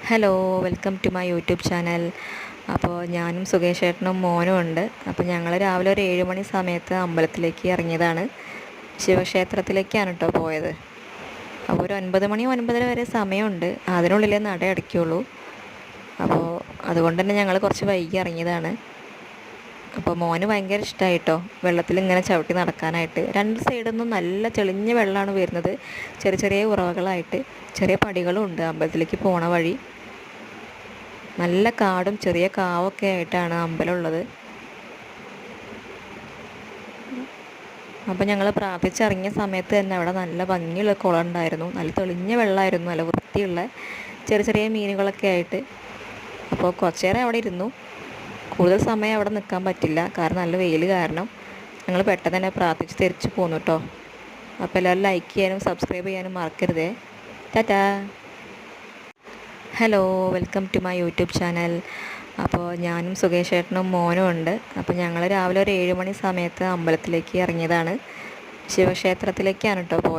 Hello, welcome to my YouTube channel. അപ്പോൾ ഞാനും സുകേഷ് ചേട്ടനും മോനും ഉണ്ട്. അപ്പോൾ ഞങ്ങൾ രാവിലെ ഒരു 7 മണി സമയത്ത് അമ്പലത്തിലേക്ക് ഇറങ്ങിയതാണ്. ശിവക്ഷേത്രത്തിലേക്കാണ് കേട്ടോ പോയത്. അപ്പോൾ ഒരു 9 മണി 9:30 വരെ സമയമുണ്ട്. അതിനുള്ളിലേ നട അടയ്ക്കുള്ളൂ. അപ്പോൾ അതുകൊണ്ട് തന്നെ ഞങ്ങൾ കുറച്ച് വൈകി ഇറങ്ങിയതാണ്. അപ്പോൾ മോന് ഭയങ്കര ഇഷ്ടമായിട്ടോ വെള്ളത്തിൽ ഇങ്ങനെ ചവിട്ടി നടക്കാനായിട്ട്. രണ്ട് സൈഡിൽ നിന്നും നല്ല തെളിഞ്ഞ വെള്ളമാണ് വരുന്നത്. ചെറിയ ചെറിയ ഉറവകളായിട്ട് ചെറിയ പടികളും ഉണ്ട് അമ്പലത്തിലേക്ക് പോണ വഴി. നല്ല കാടും ചെറിയ കാവൊക്കെ ആയിട്ടാണ് അമ്പലമുള്ളത്. അപ്പോൾ ഞങ്ങൾ പ്രാർത്ഥിച്ചിറങ്ങിയ സമയത്ത് തന്നെ അവിടെ നല്ല ഭംഗിയുള്ള കുളം ഉണ്ടായിരുന്നു. നല്ല തെളിഞ്ഞ വെള്ളമായിരുന്നു, നല്ല വൃത്തിയുള്ള ചെറിയ ചെറിയ മീനുകളൊക്കെ ആയിട്ട്. അപ്പോൾ കുറച്ചേരം അവിടെ ഇരുന്നു. കൂടുതൽ സമയം അവിടെ നിൽക്കാൻ പറ്റില്ല, കാരണം നല്ല വെയിൽ കാരണം. ഞങ്ങൾ പെട്ടെന്ന് തന്നെ പ്രാർത്ഥിച്ച് തിരിച്ചു പോന്നു കേട്ടോ. അപ്പോൾ എല്ലാവരും ലൈക്ക് ചെയ്യാനും സബ്സ്ക്രൈബ് ചെയ്യാനും മറക്കരുതേ. Tata. Hello, welcome to my YouTube channel. അപ്പോൾ ഞാനും സുകേഷ് ചേട്ടനും മോനും ഉണ്ട്. അപ്പോൾ ഞങ്ങൾ രാവിലെ ഒരു 7 മണി സമയത്ത് അമ്പലത്തിലേക്ക് ഇറങ്ങിയതാണ്. ശിവക്ഷേത്രത്തിലേക്കാണ് കേട്ടോ പോയത്.